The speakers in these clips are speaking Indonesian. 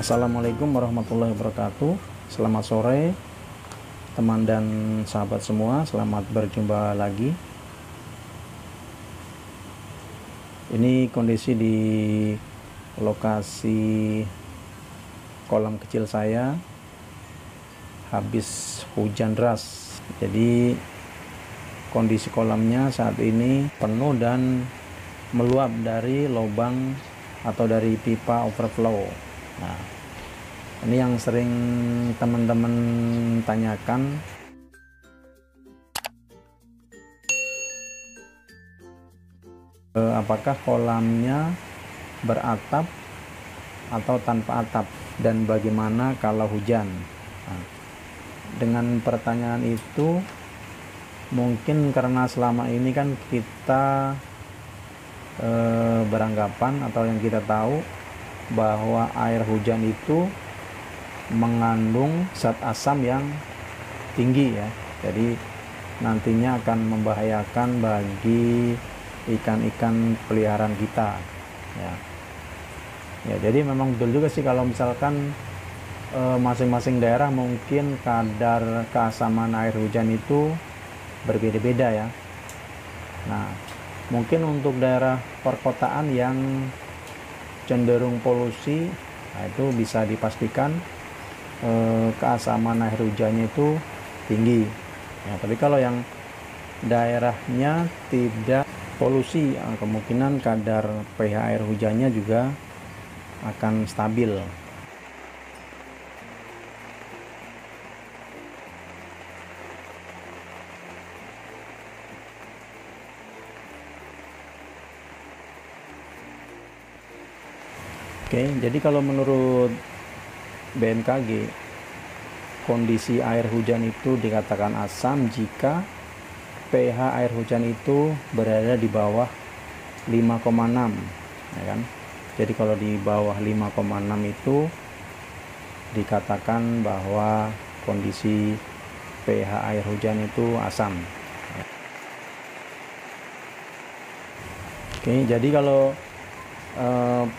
Assalamualaikum warahmatullahi wabarakatuh. Selamat sore teman dan sahabat semua, selamat berjumpa lagi. Ini kondisi di lokasi kolam kecil saya, habis hujan deras. Jadi kondisi kolamnya saat ini penuh dan meluap dari lubang atau dari pipa overflow. Nah, ini yang sering teman-teman tanyakan, apakah kolamnya beratap atau tanpa atap, dan bagaimana kalau hujan. Nah, dengan pertanyaan itu mungkin karena selama ini kan kita beranggapan atau yang kita tahu bahwa air hujan itu mengandung zat asam yang tinggi ya. Jadi nantinya akan membahayakan bagi ikan-ikan peliharaan kita ya. Ya, jadi memang betul juga sih kalau misalkan masing-masing daerah mungkin kadar keasaman air hujan itu berbeda-beda ya. Nah, mungkin untuk daerah perkotaan yang cenderung polusi, nah itu bisa dipastikan keasaman air hujannya itu tinggi ya. Tapi kalau yang daerahnya tidak polusi, kemungkinan kadar pH air hujannya juga akan stabil. Oke, jadi kalau menurut BMKG, kondisi air hujan itu dikatakan asam jika pH air hujan itu berada di bawah 5,6 ya kan. Jadi kalau di bawah 5,6 itu dikatakan bahwa kondisi pH air hujan itu asam. Oke, jadi kalau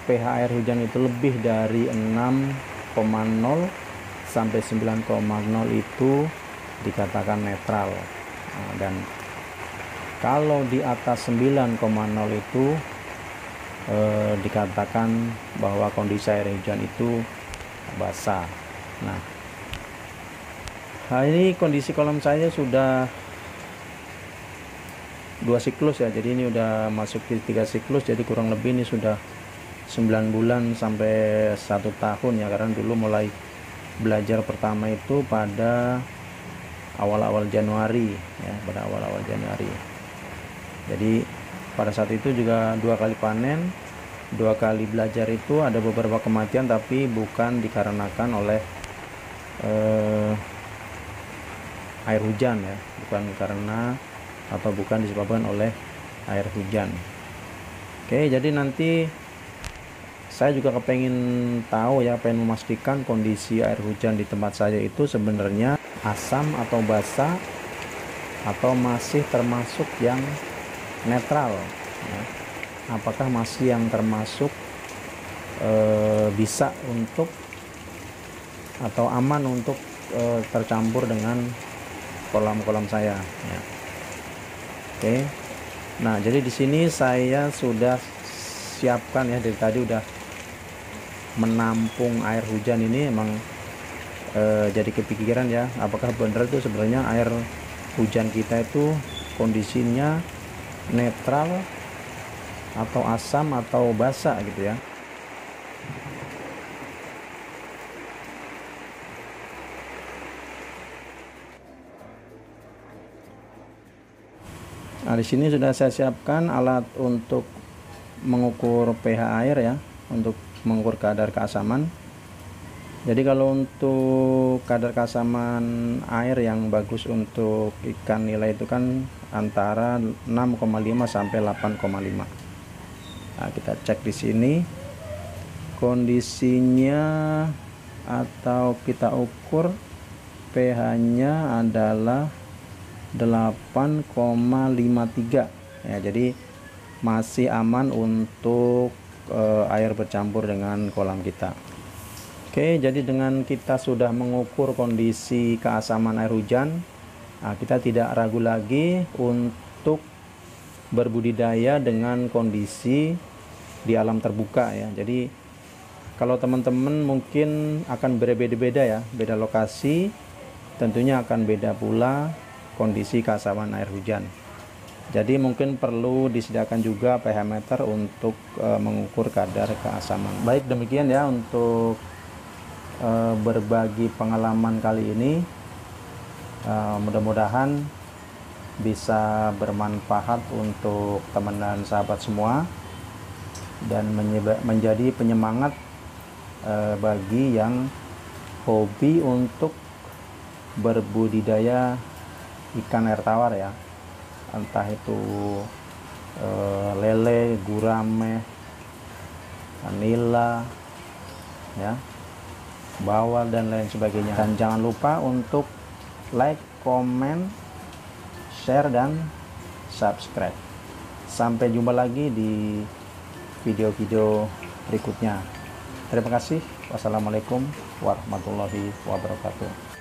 pH air hujan itu lebih dari 6,0 sampai 9,0 itu dikatakan netral. Nah, dan kalau di atas 9,0 itu dikatakan bahwa kondisi air hujan itu basah. Nah, hari ini kondisi kolam saya sudah 2 siklus ya, jadi ini udah masuk ke 3 siklus, jadi kurang lebih ini sudah 9 bulan sampai 1 tahun ya, karena dulu mulai belajar pertama itu pada awal-awal Januari ya, pada awal-awal Januari. Jadi pada saat itu juga 2 kali panen, 2 kali belajar, itu ada beberapa kematian tapi bukan dikarenakan oleh air hujan ya, bukan karena atau bukan disebabkan oleh air hujan. Oke, jadi nanti saya juga kepengen tahu ya, pengen memastikan kondisi air hujan di tempat saya itu sebenarnya asam atau basah atau masih termasuk yang netral ya. Apakah masih yang termasuk bisa untuk atau aman untuk tercampur dengan kolam-kolam saya ya. Oke. Nah, jadi di sini saya sudah siapkan ya, dari tadi udah menampung air hujan ini. Emang jadi kepikiran ya, apakah benar itu sebenarnya air hujan kita itu kondisinya netral atau asam atau basah gitu ya. Nah, di sini sudah saya siapkan alat untuk mengukur pH air ya, untuk mengukur kadar keasaman. Jadi kalau untuk kadar keasaman air yang bagus untuk ikan nila itu kan antara 6,5 sampai 8,5. Nah, kita cek di sini kondisinya atau kita ukur pH-nya adalah 8,53 ya. Jadi masih aman untuk air bercampur dengan kolam kita. Oke, jadi dengan kita sudah mengukur kondisi keasaman air hujan, nah, kita tidak ragu lagi untuk berbudidaya dengan kondisi di alam terbuka ya. Jadi kalau teman-teman mungkin akan berbeda-beda ya, beda lokasi, tentunya akan beda pula kondisi keasaman air hujan. Jadi mungkin perlu disediakan juga pH meter untuk mengukur kadar keasaman. Baik, demikian ya untuk berbagi pengalaman kali ini. Mudah-mudahan bisa bermanfaat untuk teman dan sahabat semua dan menjadi penyemangat bagi yang hobi untuk berbudidaya ikan air tawar ya, entah itu lele, gurame, nila ya, bawal dan lain sebagainya. Dan jangan lupa untuk like, komen, share dan subscribe. Sampai jumpa lagi di video-video berikutnya. Terima kasih. Wassalamualaikum warahmatullahi wabarakatuh.